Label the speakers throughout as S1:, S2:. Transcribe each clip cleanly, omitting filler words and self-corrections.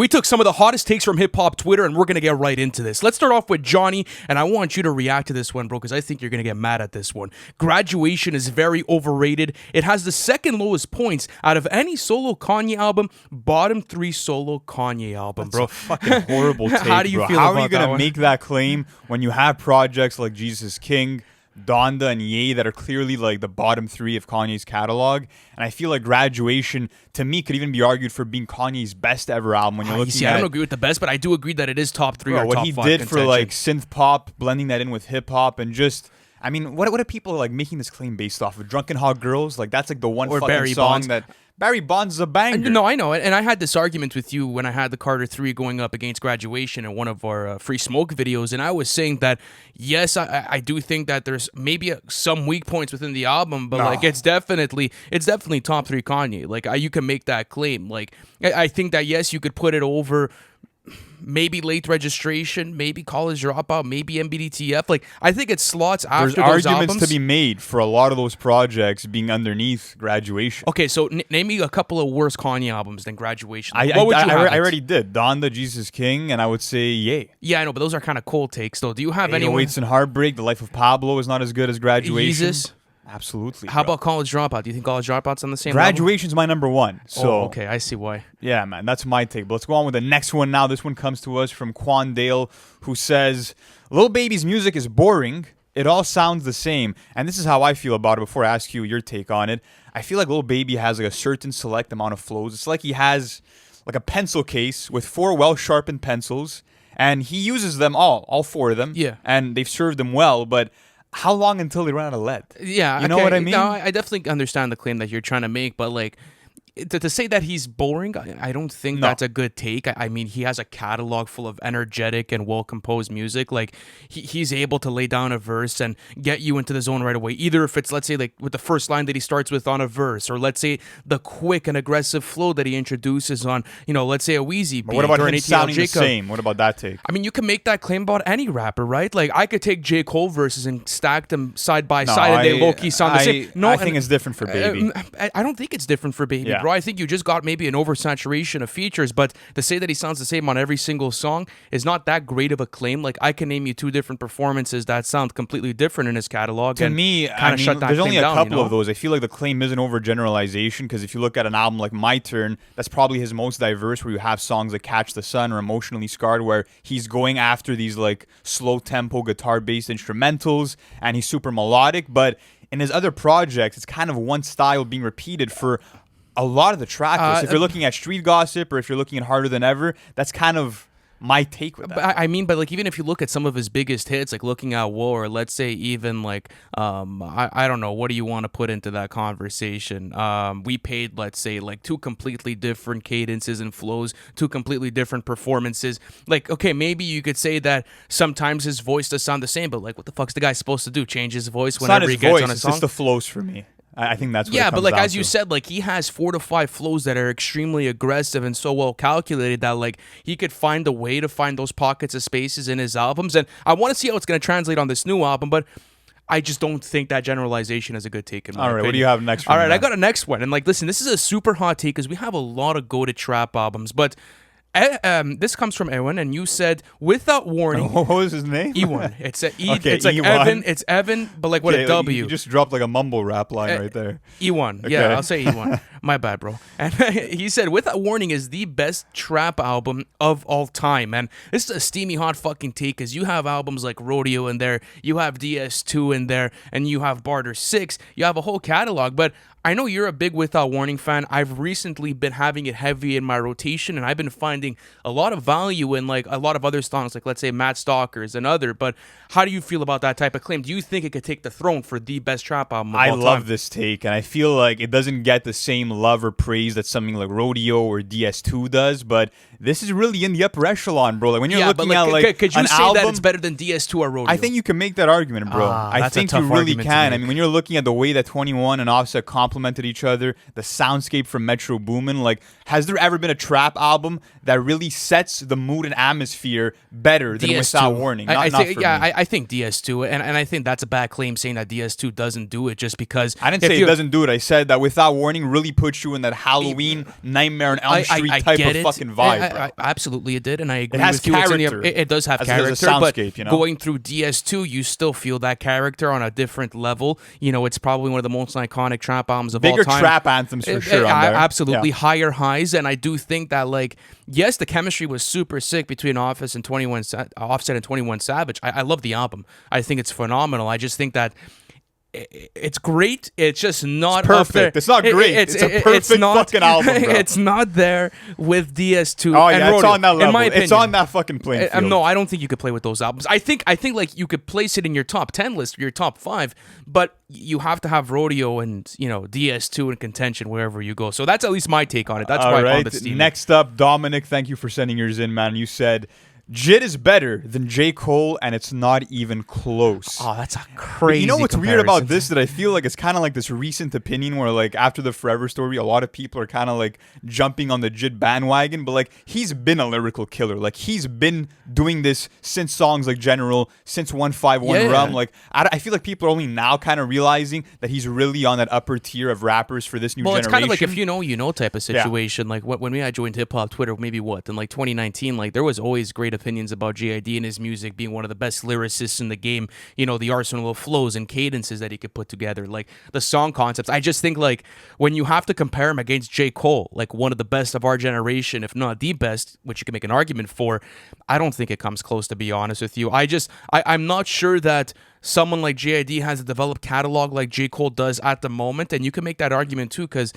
S1: We took some of the hottest takes from hip-hop Twitter, and we're going to get right into this. Let's start off with Johnny, and I want you to react to this one, bro, because I think you're going to get mad at this one. Graduation is very overrated. It has the second lowest points out of any solo Kanye album, bottom 3 solo Kanye album, bro.
S2: That's a fucking horrible take,
S1: How do you
S2: bro.
S1: feel
S2: How
S1: about
S2: are you going
S1: that
S2: to
S1: one?
S2: make that claim when you have projects like Jesus King, Donda, and Ye that are clearly like the bottom 3 of Kanye's catalog? And I feel like Graduation, to me, could even be argued for being Kanye's best ever album when you're looking
S1: See,
S2: at...
S1: I don't agree with the best, but I do agree that it is top 3
S2: Bro,
S1: or
S2: what
S1: top
S2: he
S1: 5
S2: did for
S1: contention.
S2: like synth pop, blending that in with hip hop, and just... I mean, what are people like making this claim based off of? Drunken Hot Girls? Like, that's like the one
S1: Or
S2: fucking
S1: Barry
S2: song
S1: Bonds.
S2: that... Barry Bonds is a banger.
S1: No, I know it. And I had this argument with you when I had the Carter 3 going up against Graduation in one of our Free Smoke videos. And I was saying that, yes, I do think that there's maybe some weak points within the album, but like it's definitely top 3 Kanye. Like you can make that claim. Like I think that, yes, you could put it over maybe Late Registration, maybe College Dropout, maybe MBDTF. Like I think it slots after
S2: There's
S1: those
S2: arguments
S1: albums.
S2: to be made for a lot of those projects being underneath Graduation.
S1: Okay, so name me a couple of worse Kanye albums than Graduation.
S2: I
S1: What would you have?
S2: I already did. Donda, Jesus King, and I would say Ye.
S1: Yeah, I know, but those are kind of cold takes, though. Do you have anyone?
S2: 808s and Heartbreak, The Life of Pablo is not as good as Graduation.
S1: Yeezus?
S2: Absolutely.
S1: How
S2: bro.
S1: about College Dropout? Do you think College Dropout's on the same level?
S2: Graduation's my number 1. So
S1: okay, I see why.
S2: yeah, man, that's my take. But let's go on with the next one now. This one comes to us from Quandale, who says, Lil Baby's music is boring. It all sounds the same. And this is how I feel about it before I ask you your take on it. I feel like Lil Baby has like a certain select amount of flows. It's like he has like a pencil case with 4 well-sharpened pencils, and he uses them all 4 of them.
S1: Yeah.
S2: And they've served him well, but how long until they run out of lead?
S1: Yeah,
S2: You know what I mean?
S1: No, I definitely understand the claim that you're trying to make, but like to say that he's boring, I don't think that's a good take. I mean, he has a catalog full of energetic and well-composed music. Like he's able to lay down a verse and get you into the zone right away. Either if it's, let's say, like with the first line that he starts with on a verse, or let's say the quick and aggressive flow that he introduces on, let's say a Wheezy beat.
S2: What about
S1: or
S2: him
S1: an
S2: sounding
S1: ATL
S2: the
S1: Jacob.
S2: same? What about that take?
S1: I mean, you can make that claim about any rapper, right? Like, I could take J. Cole verses and stack them side by side, and they low-key sound the same.
S2: No, I think it's different for Baby.
S1: I don't think it's different for Baby,
S2: Yeah.
S1: bro. I think you just got maybe an oversaturation of features, but to say that he sounds the same on every single song is not that great of a claim. Like, I can name you 2 different performances that sound completely different in his catalog.
S2: To
S1: and
S2: me,
S1: kinda shut that
S2: there's only
S1: claim
S2: a
S1: down,
S2: couple of those. I feel like the claim is an overgeneralization, because if you look at an album like My Turn, that's probably his most diverse, where you have songs like Catch the Sun or Emotionally Scarred, where he's going after these like slow tempo guitar-based instrumentals, and he's super melodic. But in his other projects, it's kind of one style being repeated for a lot of the track lists. If you're looking at Street Gossip, or if you're looking at Harder Than Ever, that's kind of my take with that.
S1: But I mean, but like, even if you look at some of his biggest hits, like Looking at War, or let's say even like I don't know, what do you want to put into that conversation? We paid, let's say, like 2 completely different cadences and flows, 2 completely different performances. Like, okay, maybe you could say that sometimes his voice does sound the same, but like, what the fuck's the guy supposed to do? Change his voice
S2: It's
S1: whenever
S2: not
S1: he
S2: his
S1: gets
S2: voice,
S1: on a
S2: it's
S1: song?
S2: just the flows for me. I think that's what it
S1: Yeah,
S2: comes
S1: but like,
S2: down
S1: as you
S2: to.
S1: said, like, he has 4 to 5 flows that are extremely aggressive and so well calculated that like he could find a way to find those pockets of spaces in his albums. And I want to see how it's going to translate on this new album, but I just don't think that generalization is a good take in my
S2: All right,
S1: opinion.
S2: what do you have next?
S1: All right, I got a next one. And like, listen, this is a super hot take because we have a lot of goated trap albums, but this comes from Ewan, and you said, without warning.
S2: What was his name?
S1: Ewan. It's
S2: Okay,
S1: it's like
S2: Ewan.
S1: Evan. It's Evan, but like with a W.
S2: You just dropped like a mumble rap line right there.
S1: E1.
S2: Okay.
S1: Yeah, I'll say E1. My bad, bro. And he said, Without Warning is the best trap album of all time. And this is a steamy hot fucking take, because you have albums like Rodeo in there, you have DS2 in there, and you have Barter 6. You have a whole catalog, but I know you're a big Without Warning fan. I've recently been having it heavy in my rotation, and I've been finding a lot of value in like a lot of other songs, like let's say Matt Stalker's and other. But how do you feel about that type of claim? Do you think it could take the throne for the best trap album of all time?
S2: I love this take, and I feel like it doesn't get the same love or praise that something like Rodeo or DS2 does, but this is really in the upper echelon, bro. Like when you're looking at like
S1: could you
S2: an
S1: say
S2: album,
S1: that it's better than DS2 or Rodeo?
S2: I think you can make that argument, bro. I
S1: that's a
S2: think you
S1: tough
S2: really
S1: argument to
S2: can. I
S1: make.
S2: mean, when you're looking at the way that 21 and Offset complemented each other, the soundscape from Metro Boomin, like, has there ever been a trap album that really sets the mood and atmosphere better than
S1: DS2.
S2: Without Warning? Not for me.
S1: I think DS2, and I think that's a bad claim saying that DS2 doesn't do it just because
S2: I didn't say it doesn't do it. I said that Without Warning really puts you in that Halloween Nightmare on Elm Street type of fucking vibe.
S1: Absolutely it did, and I agree
S2: has
S1: with you.
S2: character.
S1: It does have
S2: As it is a
S1: character, but
S2: soundscape, you know?
S1: going through DS2, you still feel that character on a different level. You know, it's probably one of the most iconic trap albums of all
S2: Bigger
S1: time.
S2: trap anthems for sure on there.
S1: Absolutely,
S2: Yeah.
S1: higher highs, and I do think that, like, yes, the chemistry was super sick between Offset and 21 Savage. I love the album. I think it's phenomenal. I just think that it's great. It's just not
S2: It's
S1: up there.
S2: perfect. It's not great. It's a perfect fucking album, bro.
S1: It's not there with DS2.
S2: Oh
S1: and
S2: yeah, it's
S1: Rodeo,
S2: on that level.
S1: in my opinion.
S2: It's on that fucking playing field.
S1: No, I don't think you could play with those albums. I think like you could place it in your top 10 list, your top 5, but you have to have Rodeo and, you know, DS2 in contention wherever you go. So that's at least my take on it. That's why I called it Stevie.
S2: Next up, Dominic, thank you for sending yours in, man. You said Jid is better than J. Cole, and it's not even close.
S1: Oh, that's a
S2: But
S1: crazy
S2: you know what's weird
S1: comparison.
S2: about this? That I feel like it's kind of like this recent opinion where, like, after the Forever story, a lot of people are kind of like jumping on the Jid bandwagon. But like, he's been a lyrical killer. Like, he's been doing this since songs like General, since 151
S1: Yeah.
S2: Rum. Like, I feel like people are only now kind of realizing that he's really on that upper tier of rappers for this new
S1: Well,
S2: generation.
S1: it's kind of like if you know, you know type of situation. Like when we had joined hip hop Twitter, maybe in like 2019, like there was always great opinions about JID and his music being one of the best lyricists in the game. You know, the arsenal of flows and cadences that he could put together, like the song concepts. I just think like when you have to compare him against J. Cole, like one of the best of our generation, if not the best, which you can make an argument for, I don't think it comes close, to be honest with you. I'm not sure that someone like JID has a developed catalog like J. Cole does at the moment, and you can make that argument too, because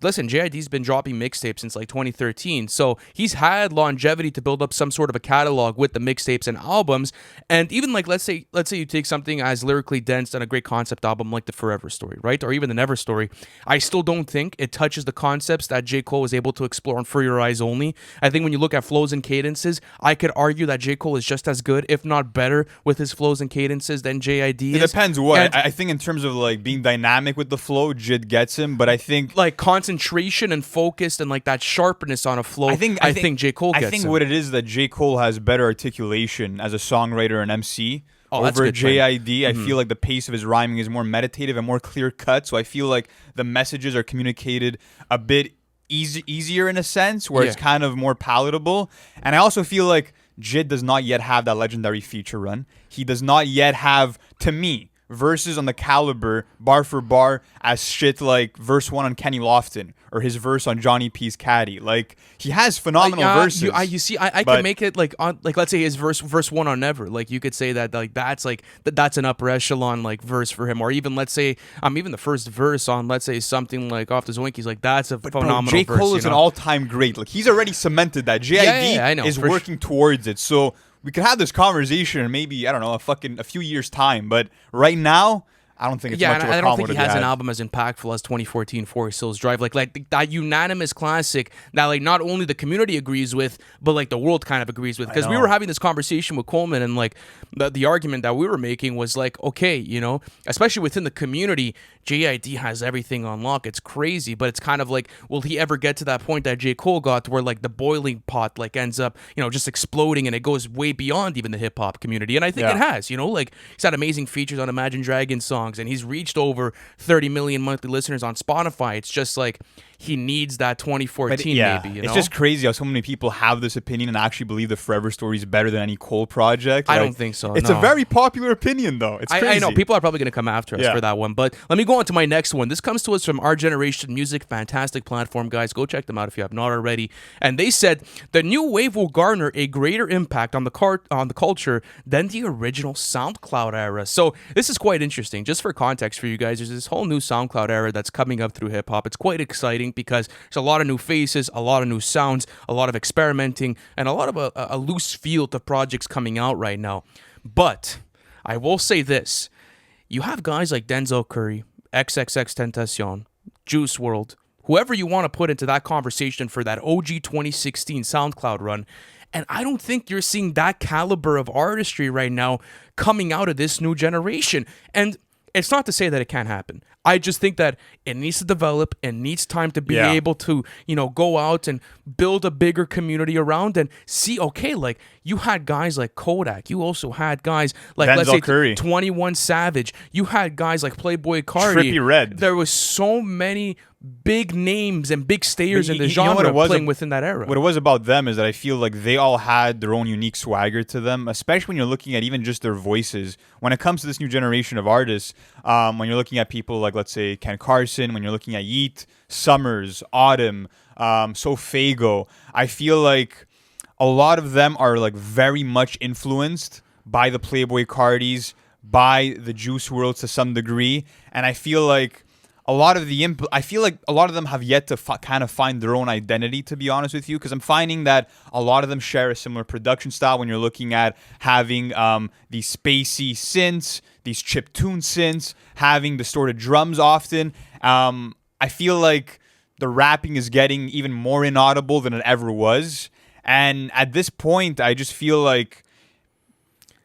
S1: listen, JID's been dropping mixtapes since like 2013, so he's had longevity to build up some sort of a catalog with the mixtapes and albums. And even like let's say you take something as lyrically dense and a great concept album like the Forever Story, right, or even the Never Story, I still don't think it touches the concepts that J. Cole was able to explore on For Your Eyes Only. I think when you look at flows and cadences, I could argue that J. Cole is just as good, if not better, with his flows and cadences than JID is.
S2: It depends what.
S1: And
S2: I think in terms of like being dynamic with the flow, Jid gets him, but I think
S1: like concentration and focused and like that sharpness on a flow, I think J. Cole gets
S2: I think
S1: him.
S2: what it is that J. Cole has better articulation as a songwriter and MC
S1: that's a
S2: over
S1: good point.
S2: JID. I feel like the pace of his rhyming is more meditative and more clear cut. So I feel like the messages are communicated a bit easier in a sense, where it's kind of more palatable. And I also feel like Jid does not yet have that legendary feature run. He does not yet have, to me, verses on the caliber, bar for bar, as shit like verse 1 on Kenny Lofton or his verse on Johnny P's Caddy. Like, he has phenomenal verses.
S1: You see, I can make it like on, like, let's say his verse 1 on Never. Like, you could say that like that's an upper echelon like verse for him. Or even let's say even the first verse on, let's say, something like Off the Zoinkies, like that's a phenomenal
S2: J. Cole
S1: verse,
S2: is an all-time great. Like, he's already cemented that. JID
S1: I know,
S2: is working towards it. So we could have this conversation in maybe, I don't know, a few years' time. But right now, I don't think it's much of a
S1: I don't think he has an
S2: had.
S1: album as impactful as 2014 Forest Hills Drive. Like that unanimous classic that like not only the community agrees with, but like the world kind of agrees with. Because we were having this conversation with Coleman, and like the argument that we were making was like, okay, you know, especially within the community, JID has everything on lock. It's crazy, but it's kind of like, will he ever get to that point that J. Cole got, to where like the boiling pot like ends up, you know, just exploding, and it goes way beyond even the hip hop community. And I think it has, you know, like he's had amazing features on Imagine Dragons songs, and he's reached over 30 million monthly listeners on Spotify. It's just like he needs that 2014 maybe, you know?
S2: It's just crazy how so many people have this opinion and actually believe the Forever Story is better than any Cole project.
S1: I
S2: Like,
S1: don't think so.
S2: It's a very popular opinion, though. It's crazy.
S1: I know people are probably going to come after us for that one, but let me go on to my next one. This comes to us from Our Generation Music, fantastic platform, guys. Go check them out if you have not already. And they said the new wave will garner a greater impact on the culture than the original SoundCloud era. So this is quite interesting. Just for context for you guys, there's this whole new SoundCloud era that's coming up through hip hop. It's quite exciting because there's a lot of new faces, a lot of new sounds, a lot of experimenting, and a lot of a loose field of projects coming out right now. But I will say this. You have guys like Denzel Curry, XXXTentacion, Juice WRLD, whoever you want to put into that conversation for that OG 2016 SoundCloud run, and I don't think you're seeing that caliber of artistry right now coming out of this new generation. And it's not to say that it can't happen. I just think that it needs to develop and needs time to be
S2: Yeah.
S1: able to, go out and build a bigger community around and see, okay, like you had guys like Kodak. You also had guys like, let's
S2: Denzel
S1: say,
S2: Curry.
S1: 21 Savage. You had guys like Playboy Cardi.
S2: Trippie Redd.
S1: There was so many big names and big stayers
S2: But
S1: in the
S2: you know what
S1: genre
S2: it was
S1: playing within that era.
S2: What it was about them is that I feel like they all had their own unique swagger to them, especially when you're looking at even just their voices. When it comes to this new generation of artists, when you're looking at people like, let's say, Ken Carson, when you're looking at Yeat, Summers, Autumn, Sofago, I feel like a lot of them are like very much influenced by the Playboy Cardis, by the Juice WRLDs to some degree, and I feel like a lot of them have yet to kind of find their own identity, to be honest with you, because I'm finding that a lot of them share a similar production style when you're looking at having these spacey synths, these chiptune synths, having distorted drums often. I feel like the rapping is getting even more inaudible than it ever was. And at this point, I just feel like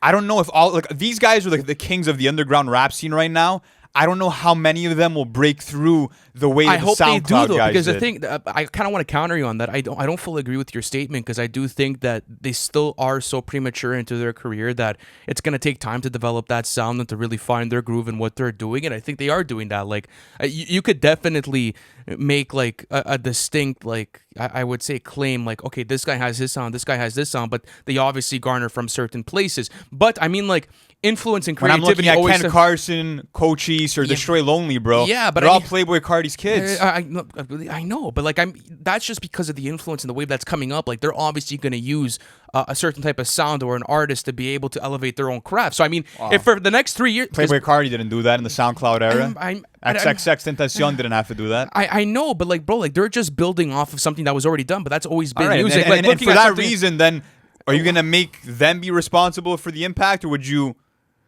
S2: I don't know if these guys are like the kings of the underground rap scene right now. I don't know how many of them will break through the way that the SoundCloud
S1: they do, though,
S2: guys
S1: because
S2: did.
S1: the thing I kind of want to counter you on that. I don't fully agree with your statement, because I do think that they still are so premature into their career that it's going to take time to develop that sound and to really find their groove in what they're doing. And I think they are doing that. Like you could definitely make like a distinct, like I would say, claim, like, okay, this guy has his sound, this guy has this sound, but they obviously garner from certain places. But I mean, like, influence and
S2: When I'm
S1: creativity.
S2: looking at Ken Carson, Cochise, or Destroy Lonely, bro.
S1: Yeah, but
S2: they're
S1: I
S2: all
S1: mean-
S2: Playboy Cardi's kids.
S1: I know, but like that's just because of the influence and the wave that's coming up. Like they're obviously going to use a certain type of sound or an artist to be able to elevate their own craft. So I mean, if for the next 3 years,
S2: Playboy Cardi didn't do that in the SoundCloud era.
S1: I'm-
S2: XXX Tentacion didn't have to do that.
S1: I know, but like, bro, like they're just building off of something that was already done. But that's always been
S2: All right,
S1: music.
S2: and,
S1: Like,
S2: and
S1: looking
S2: for
S1: at
S2: that
S1: something-
S2: reason, then are you gonna make them be responsible for the impact, or would you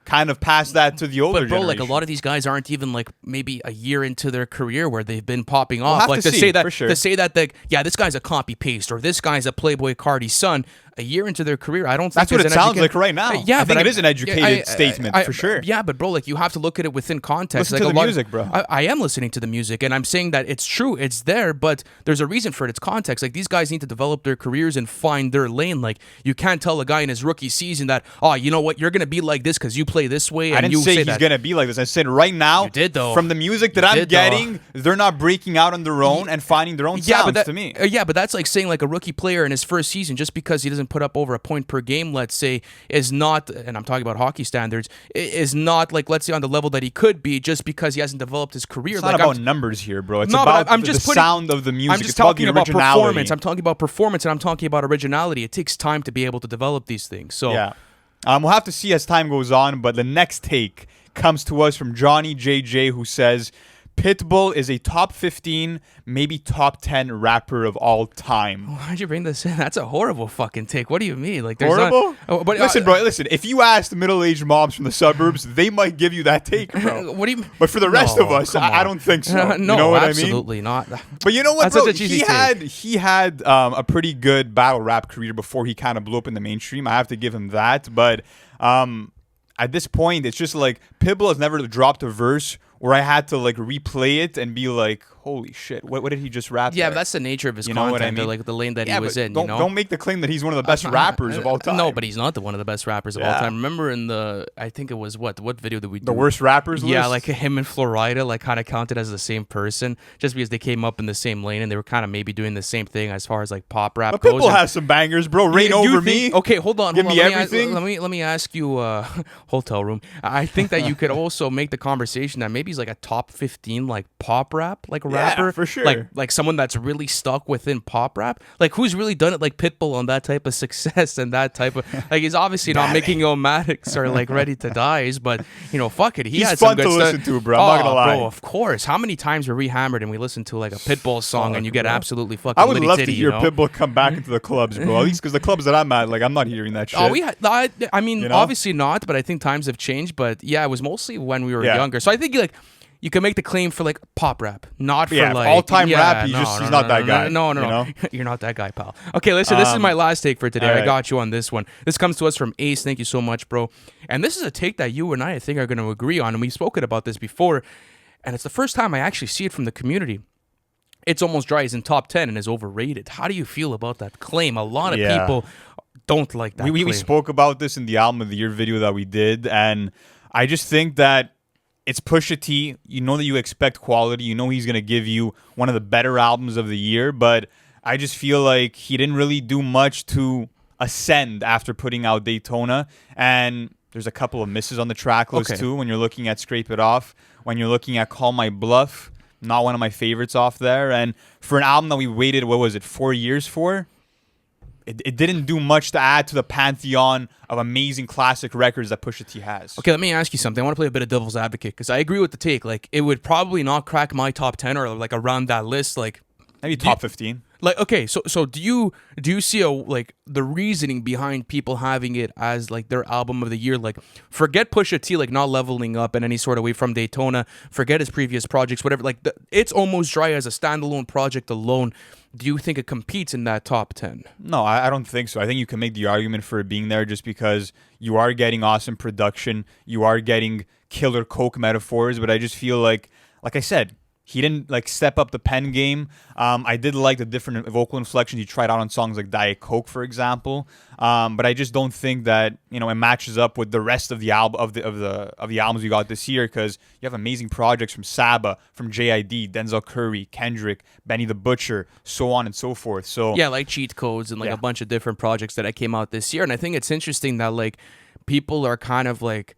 S2: kind of pass that to the older
S1: But bro,
S2: generation?
S1: like a lot of these guys aren't even like maybe a year into their career where they've been popping off.
S2: have
S1: Like
S2: to
S1: to
S2: see,
S1: say that
S2: for sure.
S1: to say that like, yeah, this guy's a copy paste or this guy's a Playboy Cardi son. A year into their career, I don't think
S2: That's what
S1: there's
S2: it
S1: an
S2: sounds
S1: educated-
S2: like right now.
S1: Yeah,
S2: I
S1: but
S2: think it is an educated statement, for sure.
S1: Yeah, but bro, like you have to look at it within context.
S2: Listen
S1: like
S2: to
S1: a
S2: the
S1: lot
S2: music, bro.
S1: I am listening to the music, and I'm saying that it's true, it's there, but there's a reason for it. It's context. Like these guys need to develop their careers and find their lane. Like you can't tell a guy in his rookie season that, oh, you know what, you're gonna be like this because you play this way. And
S2: I didn't
S1: you
S2: say he's
S1: that.
S2: gonna be like this. I said right now,
S1: You did, though.
S2: from the music that
S1: You
S2: I'm
S1: did, though.
S2: getting, they're not breaking out on their own and finding their own sounds
S1: but
S2: to me.
S1: Yeah, but that's like saying like a rookie player in his first season, just because he doesn't put up over a point per game, let's say, is not, and I'm talking about hockey standards, is not like, let's say, on the level that he could be just because he hasn't developed his career.
S2: It's
S1: like
S2: not about numbers here, bro. It's
S1: No, but
S2: about
S1: I'm
S2: the
S1: just putting-
S2: sound of the music.
S1: I'm just
S2: it's about
S1: talking
S2: the
S1: about
S2: originality.
S1: performance. I'm talking about performance, and I'm talking about originality. It takes time to be able to develop these things. So
S2: Yeah. We'll have to see as time goes on, but the next take comes to us from Johnny JJ, who says Pitbull is a top 15, maybe top 10 rapper of all time.
S1: why'd you bring this in? That's a horrible fucking take. What do you mean? Like, there's
S2: Horrible?
S1: Not, oh, but,
S2: listen, bro, listen. If you asked middle-aged moms from the suburbs, they might give you that take, bro.
S1: What do you?
S2: But for the rest
S1: No,
S2: of us,
S1: come
S2: I
S1: on.
S2: don't think so.
S1: No,
S2: you know what I mean?
S1: absolutely not.
S2: But you know what,
S1: That's
S2: bro?
S1: such a cheesy
S2: He had a pretty good battle rap career before he kind of blew up in the mainstream. I have to give him that. But at this point, it's just like Pitbull has never dropped a verse where I had to like replay it and be like, holy shit, what did he just rap?
S1: Yeah,
S2: there?
S1: but that's the nature of his
S2: You know
S1: content.
S2: what I
S1: or,
S2: mean?
S1: like the lane that
S2: Yeah,
S1: he was
S2: but
S1: in.
S2: Don't,
S1: You know?
S2: don't make the claim that he's one of the best rappers of all time.
S1: No, but he's not one of the best rappers of all
S2: Yeah.
S1: time. Remember in the, I think it was what video did we do?
S2: The worst rappers list?
S1: Yeah, like him and Florida, like kind of counted as the same person, just because they came up in the same lane and they were kind of maybe doing the same thing as far as like pop rap
S2: But
S1: goes.
S2: Pitbull
S1: And-
S2: has some bangers, bro. Rain
S1: You
S2: Over
S1: think-
S2: Me.
S1: Okay, hold on.
S2: Give
S1: hold
S2: me
S1: on.
S2: everything.
S1: Let me ask you, hotel room. I think that you could also make the conversation that maybe he's like a top 15 like pop rap like rapper,
S2: for sure.
S1: Like someone that's really stuck within pop rap. Like who's really done it like Pitbull on that type of success and that type of like he's obviously not making Omatics or like Ready to Dies, but you know, fuck it, he
S2: He's
S1: had
S2: fun
S1: some good
S2: to
S1: stuff.
S2: listen to, bro. I'm not gonna lie.
S1: Bro, of course. How many times were we hammered and we listened to like a Pitbull song and you get
S2: bro.
S1: absolutely fucking
S2: I would
S1: litty
S2: love
S1: titty,
S2: to hear
S1: you know?
S2: Pitbull come back into the clubs, bro. At least because the clubs that I'm at, like, I'm not hearing that shit.
S1: Oh, I mean,
S2: You know?
S1: obviously not, but I think times have changed. But yeah, it was mostly when we were
S2: Yeah.
S1: younger. So I think like you can make the claim for like pop rap, not for
S2: Yeah,
S1: like
S2: all-time
S1: yeah,
S2: rap, he's
S1: no,
S2: just-
S1: no,
S2: he's
S1: no,
S2: not that
S1: no,
S2: guy,
S1: No, no,
S2: you
S1: no.
S2: know?
S1: You're not that guy, pal. Okay, listen, this is my last take for today.
S2: all
S1: I
S2: right.
S1: got you on this one. This comes to us from Ace. Thank you so much, bro. And this is a take that you and I think are going to agree on, and we've spoken about this before. and it's the first time I actually see it from the community. It's Almost Dry is in top 10 and is overrated. How do you feel about that claim? A lot of people don't like that
S2: we
S1: claim.
S2: spoke about this in the Album of the Year video that we did, and I just think that it's Pusha T. You know that you expect quality. You know he's going to give you one of the better albums of the year, but I just feel like he didn't really do much to ascend after putting out Daytona, and there's a couple of misses on the track list too when you're looking at Scrape It Off, when you're looking at Call My Bluff. Not one of my favorites off there. And for an album that we waited, 4 years for, it didn't do much to add to the pantheon of amazing classic records that Pusha T has.
S1: Okay, let me ask you something. I want to play a bit of devil's advocate because I agree with the take. Like, it would probably not crack my top 10 or like around that list. Like,
S2: maybe top 15.
S1: Like, okay, so do you see the reasoning behind people having it as like their album of the year? Like, forget Pusha T like not leveling up in any sort of way from Daytona. Forget his previous projects, whatever. Like, It's Almost Dry as a standalone project alone. Do you think it competes in that top 10?
S2: No, I don't think so. I think you can make the argument for it being there just because you are getting awesome production, you are getting killer coke metaphors, but I just feel like I said, he didn't like step up the pen game. I did like the different vocal inflections he tried out on songs like Diet Coke, for example. But I just don't think that it matches up with the rest of the albums we got this year, because you have amazing projects from Saba, from JID, Denzel Curry, Kendrick, Benny the Butcher, so on and so forth. So
S1: yeah, like Cheat Codes and like a bunch of different projects that came out this year. And I think it's interesting that like people are kind of like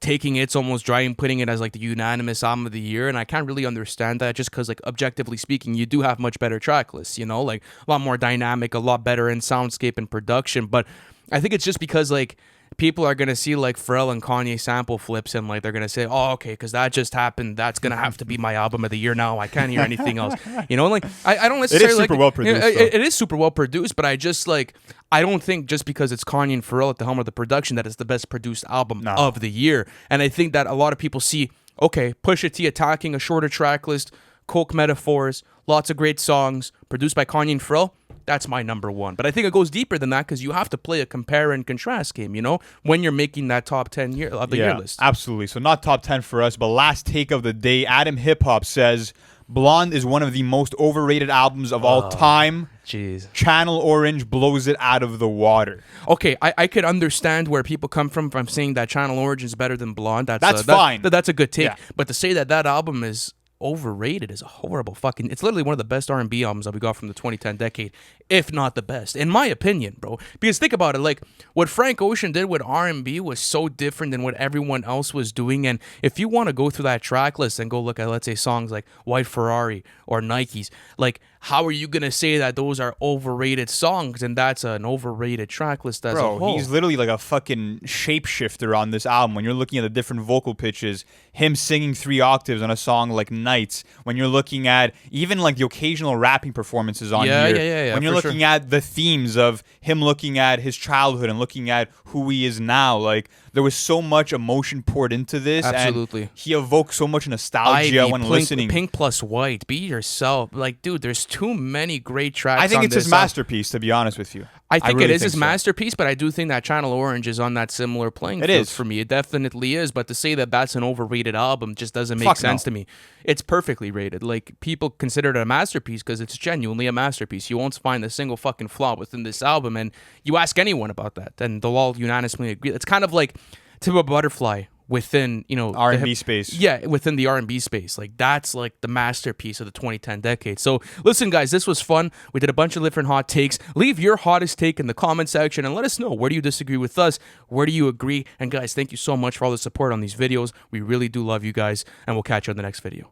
S1: taking It's Almost Dry and putting it as like the unanimous album of the year, and I can't really understand that just because like objectively speaking, you do have much better track lists, like a lot more dynamic, a lot better in soundscape and production. But I think it's just because like people are gonna see like Pharrell and Kanye sample flips and like they're gonna say, oh, okay, because that just happened, that's gonna have to be my album of the year now. I can't hear anything else. Like I don't necessarily.
S2: It is super well produced.
S1: It is super well produced, but I just like I don't think just because it's Kanye and Pharrell at the helm of the production that it's the best produced album of the year. And I think that a lot of people see, okay, Pusha T attacking a shorter track list, coke metaphors, lots of great songs, produced by Kanye and Pharrell. That's my number one. But I think it goes deeper than that because you have to play a compare and contrast game, when you're making that top 10 of the year list.
S2: Absolutely. So not top 10 for us, but last take of the day, Adam Hip Hop says, Blonde is one of the most overrated albums of all time.
S1: Jeez.
S2: Channel Orange blows it out of the water.
S1: Okay, I could understand where people come from saying that Channel Orange is better than Blonde. That's
S2: fine.
S1: That's a good take.
S2: Yeah.
S1: But to say that album is overrated is a horrible fucking. It's literally one of the best R&B albums that we got from the 2010 decade, if not the best, in my opinion, bro. Because think about it, like what Frank Ocean did with R&B was so different than what everyone else was doing. And if you want to go through that track list and go look at, let's say, songs like White Ferrari or Nikes, like how are you gonna say that those are overrated songs and that's an overrated track list as a whole?
S2: He's literally like a fucking shapeshifter on this album. When you're looking at the different vocal pitches, him singing 3 octaves on a song like Nights, when you're looking at even like the occasional rapping performances on here, when you're looking at the themes of him looking at his childhood and looking at who he is now, like there was so much emotion poured into this.
S1: Absolutely.
S2: And he evoked so much nostalgia when listening.
S1: Pink plus White, Be Yourself. Like, dude, there's too many great tracks.
S2: I think
S1: on
S2: it's
S1: this
S2: his masterpiece, to be honest with you.
S1: I think
S2: really
S1: it is his masterpiece, but I do think that Channel Orange is on that similar playing field for me. It definitely is, but to say that that's an overrated album just doesn't make sense to me. It's perfectly rated. Like, people consider it a masterpiece because it's genuinely a masterpiece. You won't find a single fucking flaw within this album, and you ask anyone about that, and they'll all unanimously agree. It's kind of like Tip of a Butterfly within
S2: R&B space.
S1: Yeah, within the R&B space. Like that's like the masterpiece of the 2010 decade. So listen, guys, this was fun. We did a bunch of different hot takes. Leave your hottest take in the comment section and let us know, where do you disagree with us, where do you agree? And guys, thank you so much for all the support on these videos. We really do love you guys, and we'll catch you on the next video.